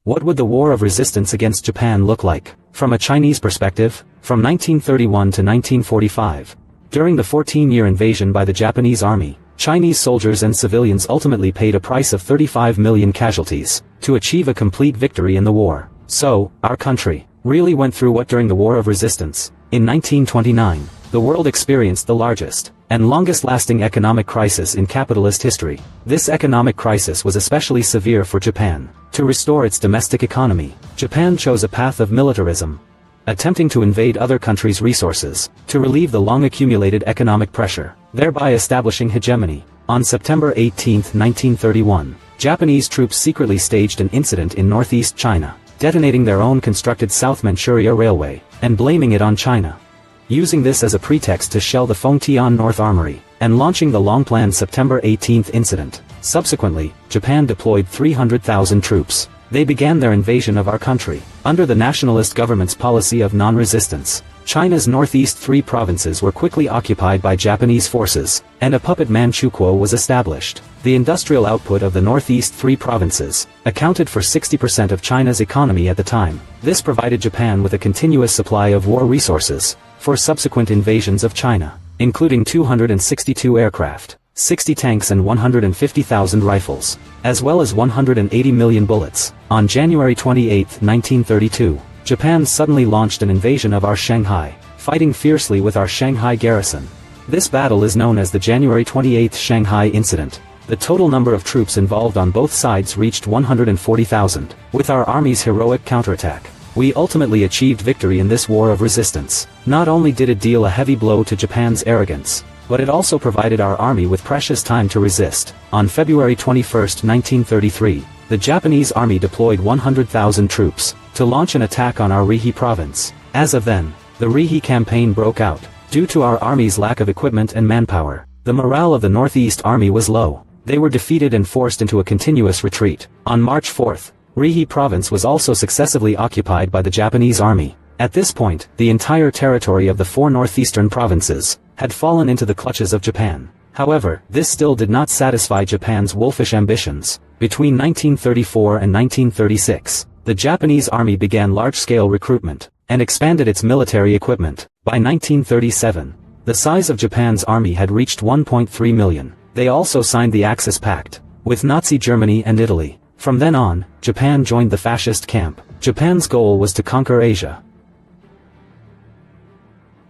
What would the War of Resistance against Japan look like? From a Chinese perspective, from 1931 to 1945. During the 14-year invasion by the Japanese army, Chinese soldiers and civilians ultimately paid a price of 35 million casualties to achieve a complete victory in the war. So, our country really went through what during the War of Resistance? In 1929, the world experienced the largest and longest-lasting economic crisis in capitalist history. This economic crisis was especially severe for Japan. To restore its domestic economy, Japan chose a path of militarism, attempting to invade other countries' resources, to relieve the long-accumulated economic pressure, thereby establishing hegemony. On September 18, 1931, Japanese troops secretly staged an incident in northeast China, detonating their own constructed South Manchuria Railway, and blaming it on China. Using this as a pretext to shell the Fengtian North Armory, and launching the long-planned September 18 incident. Subsequently, Japan deployed 300,000 troops. They began their invasion of our country. Under the nationalist government's policy of non-resistance, China's northeast 3 provinces were quickly occupied by Japanese forces, and a puppet Manchukuo was established. The industrial output of the northeast 3 provinces accounted for 60% of China's economy at the time. This provided Japan with a continuous supply of war resources for subsequent invasions of China, including 262 aircraft, 60 tanks and 150,000 rifles, as well as 180 million bullets. On January 28, 1932, Japan suddenly launched an invasion of our Shanghai, fighting fiercely with our Shanghai garrison. This battle is known as the January 28 Shanghai Incident. The total number of troops involved on both sides reached 140,000. With our army's heroic counterattack, we ultimately achieved victory in this war of resistance. Not only did it deal a heavy blow to Japan's arrogance, but it also provided our army with precious time to resist. On February 21, 1933, the Japanese army deployed 100,000 troops to launch an attack on our Rihe province. As of then, the Rihe campaign broke out. Due to our army's lack of equipment and manpower, the morale of the Northeast Army was low. They were defeated and forced into a continuous retreat. On March 4, Rihe province was also successively occupied by the Japanese army. At this point, the entire territory of the 4 northeastern provinces had fallen into the clutches of Japan. However, this still did not satisfy Japan's wolfish ambitions. Between 1934 and 1936, the Japanese army began large-scale recruitment and expanded its military equipment. By 1937, the size of Japan's army had reached 1.3 million. They also signed the Axis Pact with Nazi Germany and Italy. From then on, Japan joined the fascist camp. Japan's goal was to conquer Asia.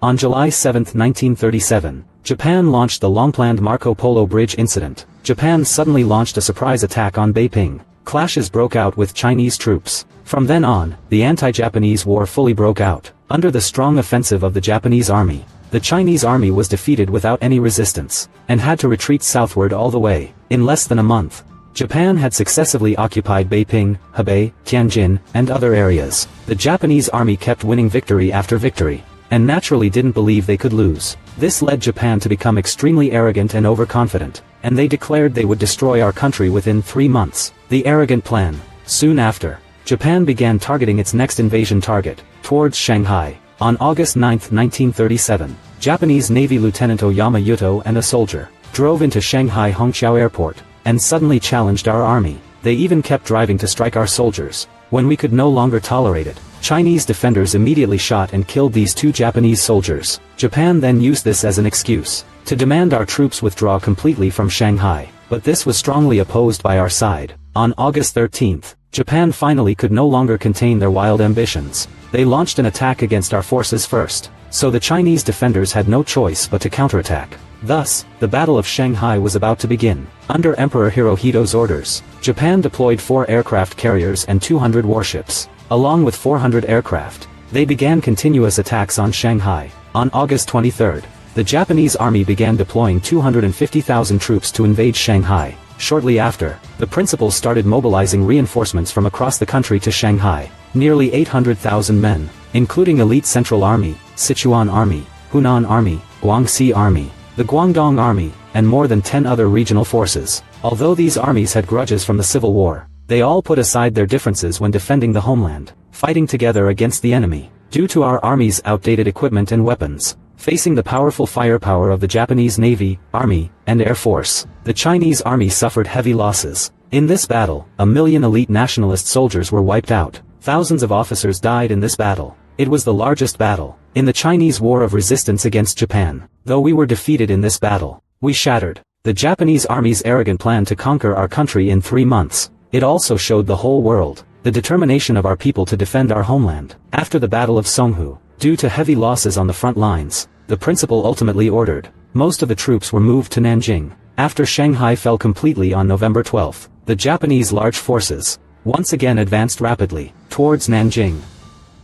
On July 7, 1937, Japan launched the long-planned Marco Polo Bridge incident. Japan suddenly launched a surprise attack on Beiping. Clashes broke out with Chinese troops. From then on, the anti-Japanese war fully broke out. Under the strong offensive of the Japanese army, the Chinese army was defeated without any resistance, and had to retreat southward all the way. In less than a month, Japan had successively occupied Beiping, Hebei, Tianjin, and other areas. The Japanese army kept winning victory after victory, and naturally didn't believe they could lose. This led Japan to become extremely arrogant and overconfident, and they declared they would destroy our country within 3 months. The arrogant plan. Soon after, Japan began targeting its next invasion target, towards Shanghai. On August 9, 1937, Japanese Navy Lieutenant Oyama Yuto and a soldier drove into Shanghai Hongqiao Airport, and suddenly challenged our army. They even kept driving to strike our soldiers. When we could no longer tolerate it, Chinese defenders immediately shot and killed these 2 Japanese soldiers. Japan then used this as an excuse to demand our troops withdraw completely from Shanghai, but this was strongly opposed by our side. On August 13, Japan finally could no longer contain their wild ambitions. They launched an attack against our forces first, so the Chinese defenders had no choice but to counterattack. Thus, the Battle of Shanghai was about to begin. Under Emperor Hirohito's orders, Japan deployed 4 aircraft carriers and 200 warships. Along with 400 aircraft, they began continuous attacks on Shanghai. On August 23, the Japanese army began deploying 250,000 troops to invade Shanghai. Shortly after, the principals started mobilizing reinforcements from across the country to Shanghai. Nearly 800,000 men, including elite Central Army, Sichuan Army, Hunan Army, Guangxi Army, the Guangdong Army, and more than 10 other regional forces. Although these armies had grudges from the Civil War, they all put aside their differences when defending the homeland, fighting together against the enemy. Due to our army's outdated equipment and weapons, facing the powerful firepower of the Japanese Navy, Army, and Air Force, the Chinese army suffered heavy losses. In this battle, 1 million elite nationalist soldiers were wiped out. Thousands of officers died in this battle. It was the largest battle in the Chinese War of Resistance against Japan. Though we were defeated in this battle, we shattered the Japanese army's arrogant plan to conquer our country in 3 months. It also showed the whole world the determination of our people to defend our homeland. After the Battle of Songhu, due to heavy losses on the front lines, the principal ultimately ordered most of the troops were moved to Nanjing. After Shanghai fell completely on November 12, the Japanese large forces once again advanced rapidly towards Nanjing.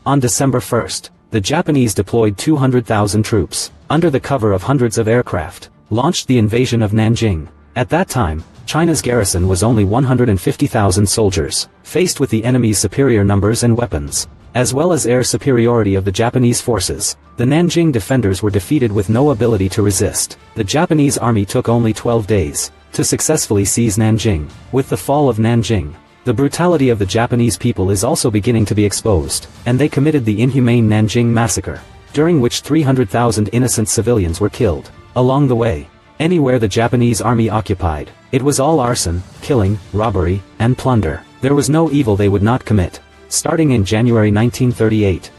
On December 1, the Japanese deployed 200,000 troops, under the cover of hundreds of aircraft, launched the invasion of Nanjing. At that time, China's garrison was only 150,000 soldiers, faced with the enemy's superior numbers and weapons, as well as air superiority of the Japanese forces. The Nanjing defenders were defeated with no ability to resist. The Japanese army took only 12 days to successfully seize Nanjing. With the fall of Nanjing, the brutality of the Japanese people is also beginning to be exposed, and they committed the inhumane Nanjing massacre, during which 300,000 innocent civilians were killed. Along the way, anywhere the Japanese army occupied, it was all arson, killing, robbery, and plunder. There was no evil they would not commit. Starting in January 1938,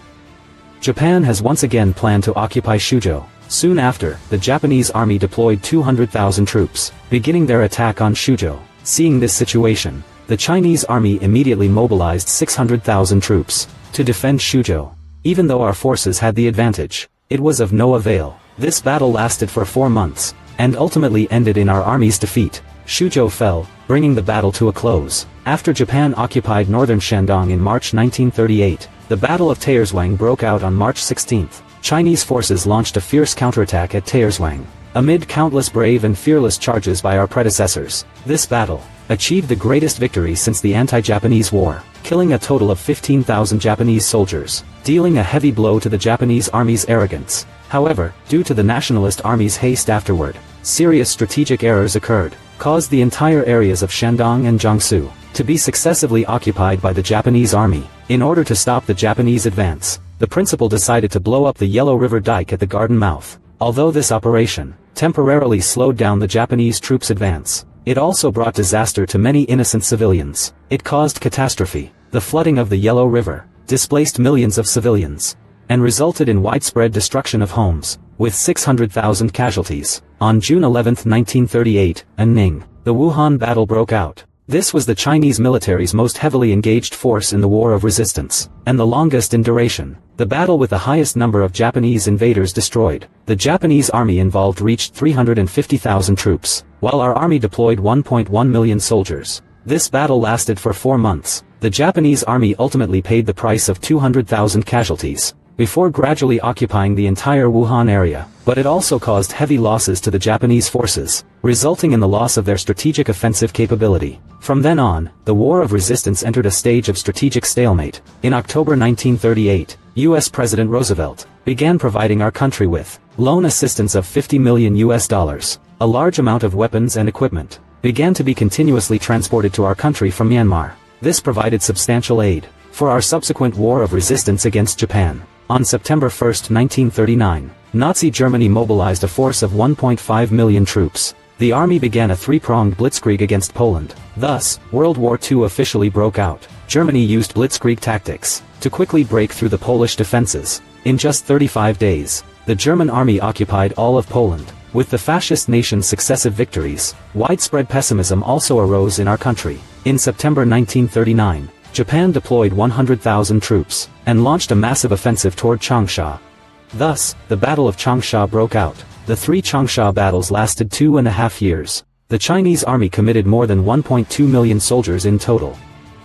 Japan has once again planned to occupy Shuzhou. Soon after, the Japanese army deployed 200,000 troops, beginning their attack on Shuzhou. Seeing this situation, the Chinese army immediately mobilized 600,000 troops to defend Shuzhou. Even though our forces had the advantage, it was of no avail. This battle lasted for 4 months, and ultimately ended in our army's defeat. Shuzhou fell, bringing the battle to a close. After Japan occupied northern Shandong in March 1938, the Battle of Taierzwang broke out on March 16. Chinese forces launched a fierce counterattack at Taierzwang. Amid countless brave and fearless charges by our predecessors, this battle achieved the greatest victory since the anti-Japanese war, killing a total of 15,000 Japanese soldiers, dealing a heavy blow to the Japanese army's arrogance. However, due to the nationalist army's haste afterward, serious strategic errors occurred, caused the entire areas of Shandong and Jiangsu to be successively occupied by the Japanese army. In order to stop the Japanese advance, the principal decided to blow up the Yellow River Dike at the garden mouth. Although this operation temporarily slowed down the Japanese troops' advance, it also brought disaster to many innocent civilians. It caused catastrophe. The flooding of the Yellow River displaced millions of civilians, and resulted in widespread destruction of homes, with 600,000 casualties. On June 11, 1938, in Ning, the Wuhan battle broke out. This was the Chinese military's most heavily engaged force in the War of Resistance, and the longest in duration. The battle with the highest number of Japanese invaders destroyed. The Japanese army involved reached 350,000 troops, while our army deployed 1.1 million soldiers. This battle lasted for 4 months. The Japanese army ultimately paid the price of 200,000 casualties, before gradually occupying the entire Wuhan area, but it also caused heavy losses to the Japanese forces, resulting in the loss of their strategic offensive capability. From then on, the War of Resistance entered a stage of strategic stalemate. In October 1938, U.S. President Roosevelt began providing our country with loan assistance of $50 million. A large amount of weapons and equipment began to be continuously transported to our country from Myanmar. This provided substantial aid for our subsequent War of Resistance against Japan. On September 1, 1939, Nazi Germany mobilized a force of 1.5 million troops. The army began a 3-pronged blitzkrieg against Poland. Thus, World War II officially broke out. Germany used blitzkrieg tactics to quickly break through the Polish defenses. In just 35 days, the German army occupied all of Poland. With the fascist nation's successive victories, widespread pessimism also arose in our country. In September 1939, Japan deployed 100,000 troops, and launched a massive offensive toward Changsha. Thus, the Battle of Changsha broke out. The 3 Changsha battles lasted 2.5 years. The Chinese army committed more than 1.2 million soldiers in total.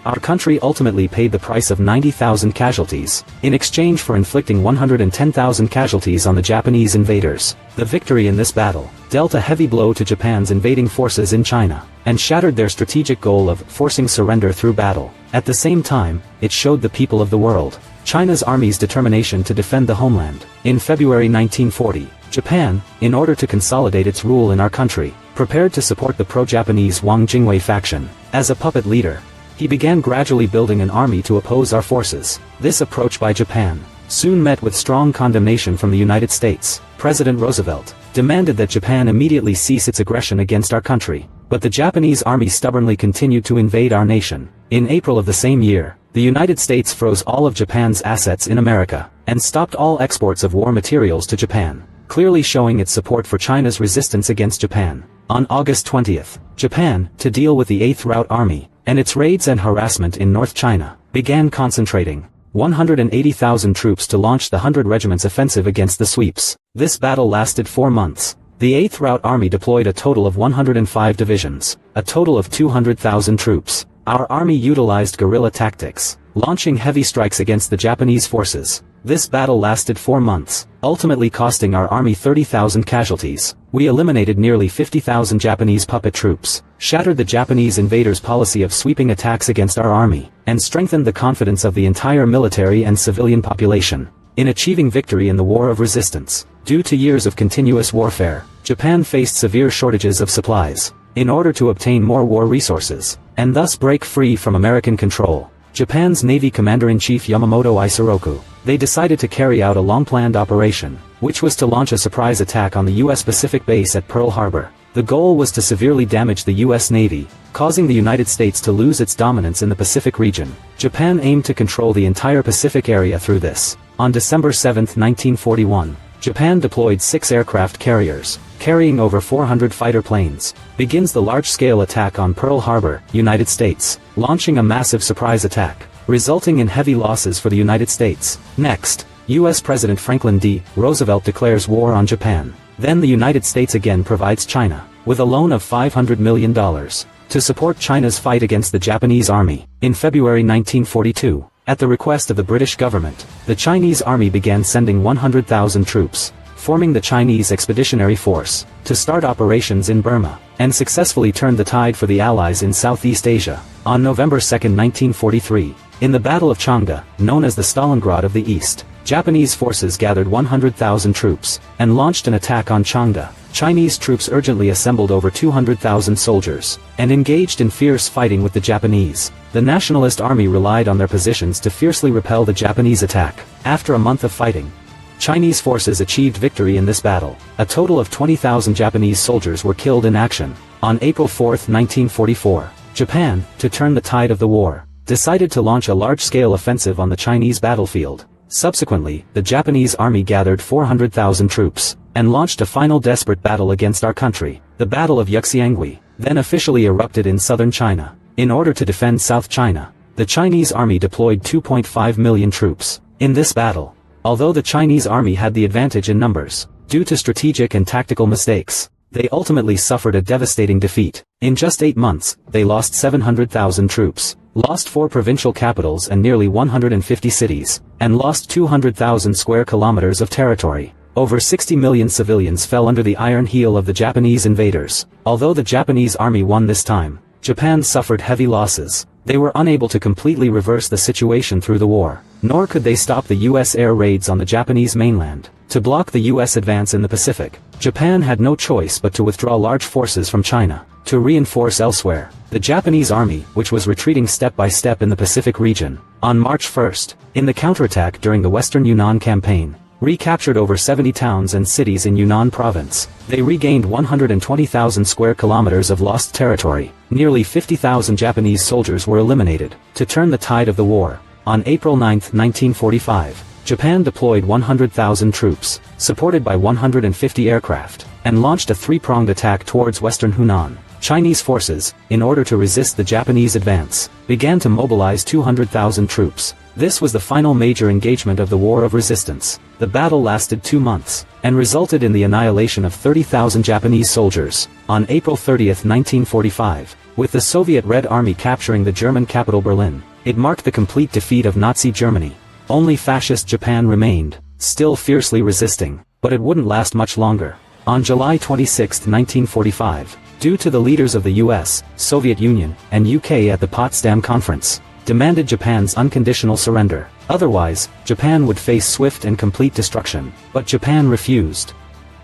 Our country ultimately paid the price of 90,000 casualties, in exchange for inflicting 110,000 casualties on the Japanese invaders. The victory in this battle dealt a heavy blow to Japan's invading forces in China, and shattered their strategic goal of forcing surrender through battle. At the same time, it showed the people of the world China's army's determination to defend the homeland. In February 1940, Japan, in order to consolidate its rule in our country, prepared to support the pro-Japanese Wang Jingwei faction. As a puppet leader, he began gradually building an army to oppose our forces. This approach by Japan soon met with strong condemnation from the United States. President Roosevelt demanded that Japan immediately cease its aggression against our country. but the Japanese army stubbornly continued to invade our nation. In April of the same year, the United States froze all of Japan's assets in America, and stopped all exports of war materials to Japan, clearly showing its support for China's resistance against Japan. On August 20th, Japan, to deal with the 8th Route Army, and its raids and harassment in North China, began concentrating 180,000 troops to launch the 100 Regiment's offensive against the sweeps. This battle lasted 4 months. The 8th Route Army deployed a total of 105 divisions, a total of 200,000 troops. Our army utilized guerrilla tactics, launching heavy strikes against the Japanese forces. This battle lasted 4 months, ultimately costing our army 30,000 casualties. We eliminated nearly 50,000 Japanese puppet troops, shattered the Japanese invaders' policy of sweeping attacks against our army, and strengthened the confidence of the entire military and civilian population in achieving victory in the War of Resistance. Due to years of continuous warfare, Japan faced severe shortages of supplies. In order to obtain more war resources, and thus break free from American control, Japan's Navy Commander-in-Chief Yamamoto Isoroku, they decided to carry out a long-planned operation, which was to launch a surprise attack on the U.S. Pacific base at Pearl Harbor. The goal was to severely damage the U.S. Navy, causing the United States to lose its dominance in the Pacific region. Japan aimed to control the entire Pacific area through this. On December 7, 1941, Japan deployed 6 aircraft carriers, carrying over 400 fighter planes, begins the large-scale attack on Pearl Harbor, United States, launching a massive surprise attack, resulting in heavy losses for the United States. Next, U.S. President Franklin D. Roosevelt declares war on Japan. Then the United States again provides China with a loan of $500 million to support China's fight against the Japanese army. In February 1942, at the request of the British government, the Chinese army began sending 100,000 troops, forming the Chinese Expeditionary Force, to start operations in Burma, and successfully turned the tide for the Allies in Southeast Asia. On November 2, 1943, in the Battle of Changde, known as the Stalingrad of the East, Japanese forces gathered 100,000 troops, and launched an attack on Changde. Chinese troops urgently assembled over 200,000 soldiers, and engaged in fierce fighting with the Japanese. The Nationalist Army relied on their positions to fiercely repel the Japanese attack. After a month of fighting, Chinese forces achieved victory in this battle. A total of 20,000 Japanese soldiers were killed in action. On April 4, 1944, Japan, to turn the tide of the war, decided to launch a large-scale offensive on the Chinese battlefield. Subsequently, the Japanese army gathered 400,000 troops, and launched a final desperate battle against our country. The Battle of Yuxiangui then officially erupted in southern China. In order to defend South China, the Chinese army deployed 2.5 million troops. In this battle, although the Chinese army had the advantage in numbers, due to strategic and tactical mistakes, they ultimately suffered a devastating defeat. In just 8 months, they lost 700,000 troops, lost 4 provincial capitals and nearly 150 cities, and lost 200,000 square kilometers of territory. Over 60 million civilians fell under the iron heel of the Japanese invaders. Although the Japanese army won this time, Japan suffered heavy losses. They were unable to completely reverse the situation through the war, nor could they stop the U.S. air raids on the Japanese mainland. To block the U.S. advance in the Pacific, Japan had no choice but to withdraw large forces from China, to reinforce elsewhere. The Japanese army, which was retreating step by step in the Pacific region, on March 1, in the counterattack during the Western Yunnan campaign, recaptured over 70 towns and cities in Yunnan province. They regained 120,000 square kilometers of lost territory. Nearly 50,000 Japanese soldiers were eliminated. To turn the tide of the war, on April 9, 1945, Japan deployed 100,000 troops, supported by 150 aircraft, and launched a 3-pronged attack towards western Hunan. Chinese forces, in order to resist the Japanese advance, began to mobilize 200,000 troops. This was the final major engagement of the War of Resistance. The battle lasted 2 months, and resulted in the annihilation of 30,000 Japanese soldiers. On April 30, 1945, with the Soviet Red Army capturing the German capital Berlin, it marked the complete defeat of Nazi Germany. Only fascist Japan remained, still fiercely resisting, but it wouldn't last much longer. On July 26, 1945, due to the leaders of the US, Soviet Union, and UK at the Potsdam Conference, demanded Japan's unconditional surrender. Otherwise, Japan would face swift and complete destruction. But Japan refused.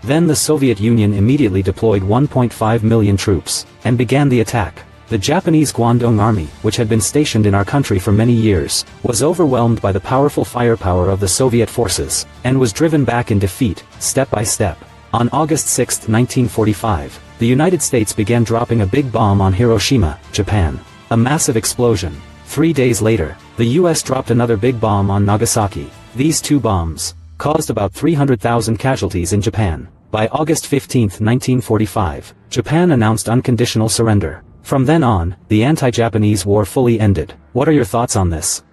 Then the Soviet Union immediately deployed 1.5 million troops, and began the attack. The Japanese Guangdong Army, which had been stationed in our country for many years, was overwhelmed by the powerful firepower of the Soviet forces, and was driven back in defeat, step by step. On August 6, 1945, the United States began dropping a big bomb on Hiroshima, Japan. A massive explosion. 3 days later, the US dropped another big bomb on Nagasaki. These two bombs caused about 300,000 casualties in Japan. By August 15, 1945, Japan announced unconditional surrender. From then on, the anti-Japanese war fully ended. What are your thoughts on this?